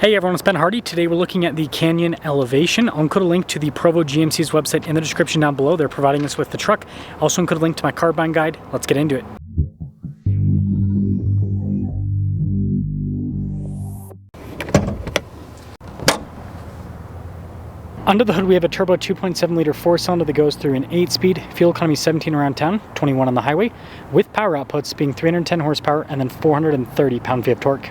Hey everyone, it's Ben Hardy. Today we're looking at the Canyon Elevation. I'll include a link to the Provo GMC's website in the description down below. They're providing us with the truck. I'll also include a link to my car buying guide. Let's get into it. Under the hood we have a turbo 2.7 liter 4-cylinder that goes through an 8-speed, fuel economy 17 around town, 21 on the highway, with power outputs being 310 horsepower and then 430 pound-feet of torque.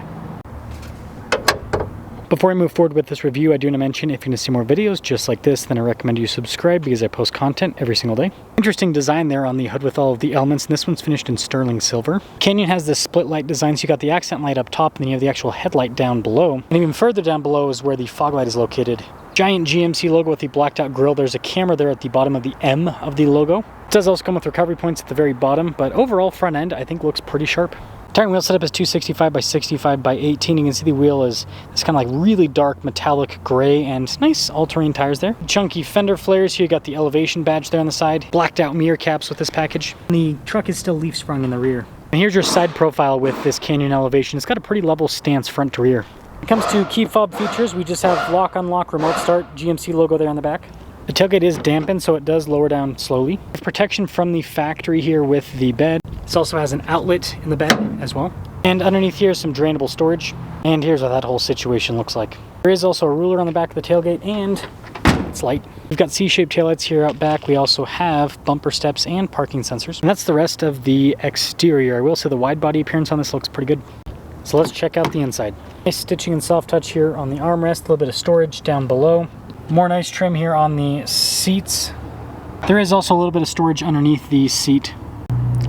Before I move forward with this review, I do want to mention if you're going to see more videos just like this, then I recommend you subscribe because I post content every single day. Interesting design there on the hood with all of the elements, and this one's finished in sterling silver. Canyon has this split light design, so you got the accent light up top and then you have the actual headlight down below. And even further down below is where the fog light is located. Giant GMC logo with the blacked out grille. There's a camera there at the bottom of the M of the logo. It does also come with recovery points at the very bottom, but overall front end I think looks pretty sharp. Tire wheel setup is 265 by 65 by 18. You can see the wheel is this kind of like really dark metallic gray and nice all-terrain tires there. Chunky fender flares here. You got the elevation badge there on the side. Blacked out mirror caps with this package. And the truck is still leaf sprung in the rear. And here's your side profile with this Canyon Elevation. It's got a pretty level stance front to rear. When it comes to key fob features, we just have lock, unlock, remote start, GMC logo there on the back. The tailgate is dampened, so it does lower down slowly. With protection from the factory here with the bed. This also has an outlet in the bed as well. And underneath here is some drainable storage. And here's what that whole situation looks like. There is also a ruler on the back of the tailgate, and it's light. We've got C-shaped taillights here out back. We also have bumper steps and parking sensors. And that's the rest of the exterior. I will say the wide body appearance on this looks pretty good. So let's check out the inside. Nice stitching and soft touch here on the armrest. A little bit of storage down below. More nice trim here on the seats. There is also a little bit of storage underneath the seat.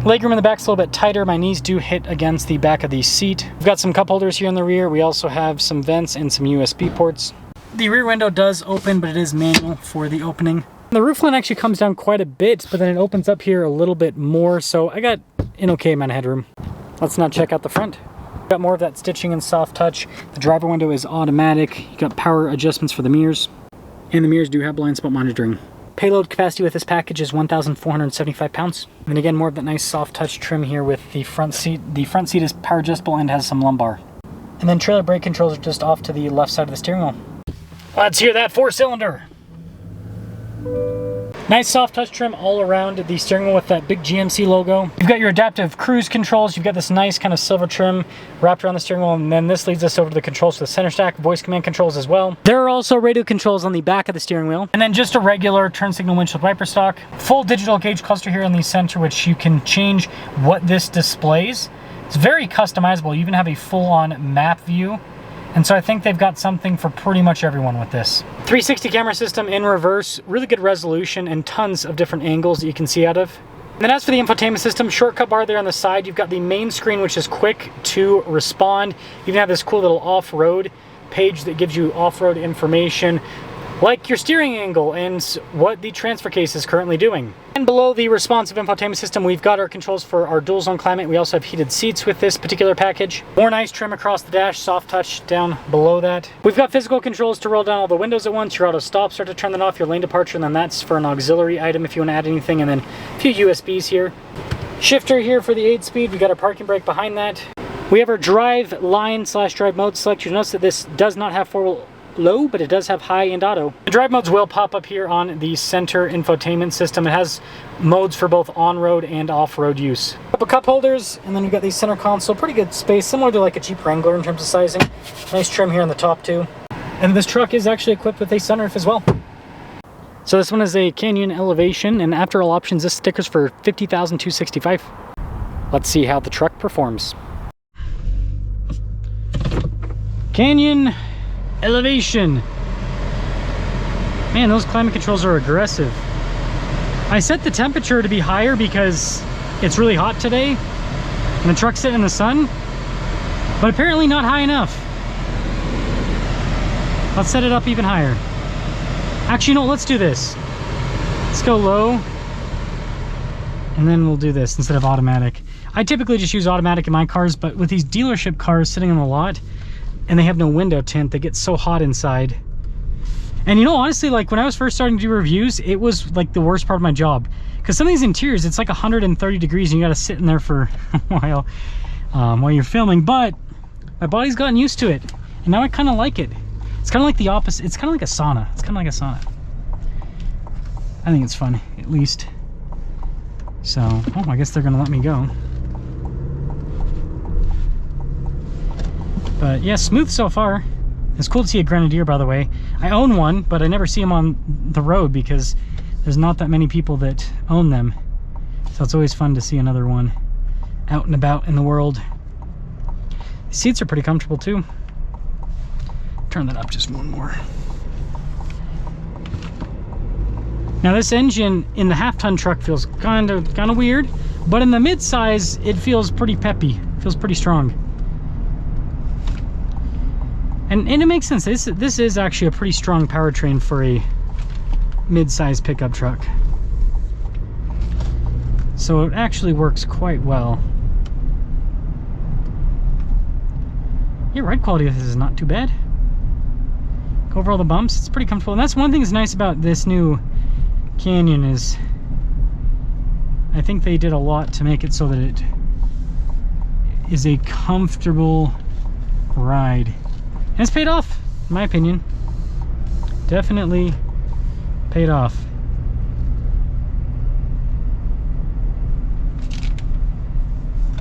Legroom in the back's a little bit tighter. My knees do hit against the back of the seat. We've got some cup holders here in the rear. We also have some vents and some USB ports. The rear window does open, but it is manual for the opening. The roof line actually comes down quite a bit, but then it opens up here a little bit more, so I got an okay amount of headroom. Let's now check out the front. Got more of that stitching and soft touch. The driver window is automatic. You got power adjustments for the mirrors. And the mirrors do have blind spot monitoring. Payload capacity with this package is 1,475 pounds. And again, more of that nice soft touch trim here with the front seat. The front seat is power adjustable and has some lumbar. And then trailer brake controls are just off to the left side of the steering wheel. Let's hear that 4-cylinder. Nice soft touch trim all around the steering wheel with that big GMC logo. You've got your adaptive cruise controls. You've got this nice kind of silver trim wrapped around the steering wheel, and then this leads us over to the controls for the center stack, voice command controls as well. There are also radio controls on the back of the steering wheel, and then just a regular turn signal windshield wiper stock. Full digital gauge cluster here in the center, which you can change what this displays. It's very customizable. You even have a full-on map view. And so I think they've got something for pretty much everyone with this. 360 camera system in reverse, really good resolution and tons of different angles that you can see out of. And then as for the infotainment system, shortcut bar there on the side. You've got the main screen, which is quick to respond. You even have this cool little off-road page that gives you off-road information, like your steering angle and what the transfer case is currently doing. And below the responsive infotainment system, we've got our controls for our dual zone climate. We also have heated seats with this particular package. More nice trim across the dash, soft touch down below that. We've got physical controls to roll down all the windows at once, your auto stop start to turn that off, your lane departure, and then that's for an auxiliary item if you want to add anything, and then a few USBs here. Shifter here for the 8-speed. We got our parking brake behind that. We have our drive line / drive mode select. You'll notice that this does not have 4-wheel low, but it does have high and auto. The drive modes will pop up here on the center infotainment system. It has modes for both on-road and off-road use. Couple cup holders, and then we've got the center console. Pretty good space, similar to like a Jeep Wrangler in terms of sizing. Nice trim here on the top too. And this truck is actually equipped with a sunroof as well. So this one is a Canyon Elevation, and after all options, this sticker's for $50,265. Let's see how the truck performs. Canyon Elevation. Man, those climate controls are aggressive. I set the temperature to be higher because it's really hot today and the truck's sitting in the sun, but apparently not high enough. Let's set it up even higher. Actually, no, let's do this. Let's go low, and then we'll do this instead of automatic. I typically just use automatic in my cars, but with these dealership cars sitting in the lot, and they have no window tint, they get so hot inside. And you know, honestly, like when I was first starting to do reviews, it was like the worst part of my job, because some of these interiors, it's like 130 degrees and you got to sit in there for a while you're filming. But my body's gotten used to it. And now I kind of like it. It's kind of like the opposite. It's kind of like a sauna. It's kind of like a sauna. I think it's fun, at least. So, oh, I guess they're gonna let me go. But yeah, smooth so far. It's cool to see a Grenadier, by the way. I own one, but I never see them on the road because there's not that many people that own them. So it's always fun to see another one out and about in the world. The seats are pretty comfortable too. Turn that up just one more. Now this engine in the half-ton truck feels kind of weird, but in the mid-size it feels pretty peppy. It feels pretty strong. And it makes sense. This is actually a pretty strong powertrain for a mid-size pickup truck. So it actually works quite well. Yeah, ride quality of this is not too bad. Go over all the bumps, it's pretty comfortable. And that's one thing that's nice about this new Canyon is I think they did a lot to make it so that it is a comfortable ride. And it's paid off, in my opinion. Definitely paid off.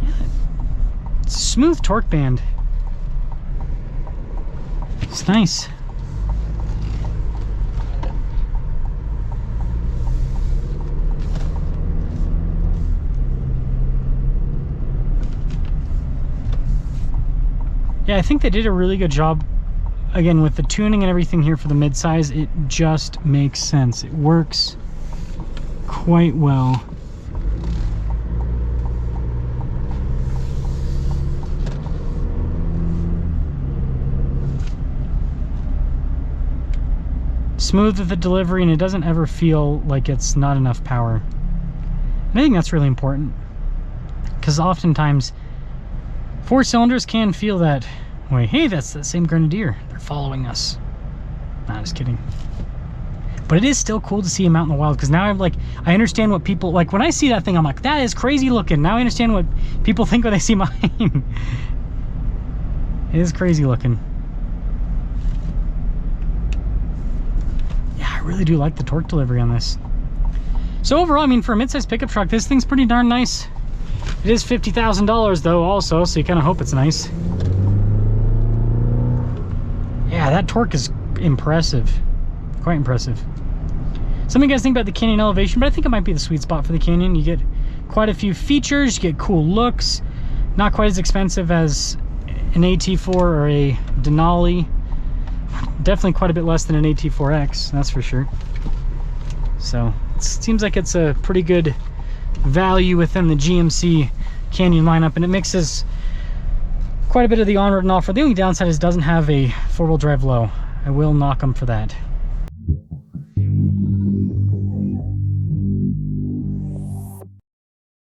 Yeah, it's a smooth torque band. It's nice. Yeah, I think they did a really good job, again, with the tuning and everything here for the midsize. It just makes sense. It works quite well. Smooth with the delivery, and it doesn't ever feel like it's not enough power. And I think that's really important, because oftentimes 4 cylinders can feel that way. Hey, that's the same Grenadier. They're following us. Nah, just kidding. But it is still cool to see him out in the wild, because now I'm like, I understand what people, like when I see that thing, I'm like, that is crazy looking. Now I understand what people think when they see mine. It is crazy looking. Yeah, I really do like the torque delivery on this. So overall, I mean, for a mid-size pickup truck, this thing's pretty darn nice. It is $50,000 though also, so you kind of hope it's nice. Yeah, that torque is impressive. Quite impressive. Some of you guys think about the Canyon Elevation, but I think it might be the sweet spot for the Canyon. You get quite a few features, you get cool looks, not quite as expensive as an AT4 or a Denali. Definitely quite a bit less than an AT4X, that's for sure. So it seems like it's a pretty good value within the GMC Canyon lineup, and it mixes quite a bit of the on-road and off-road. The only downside is it doesn't have a 4-wheel drive low. I will knock them for that.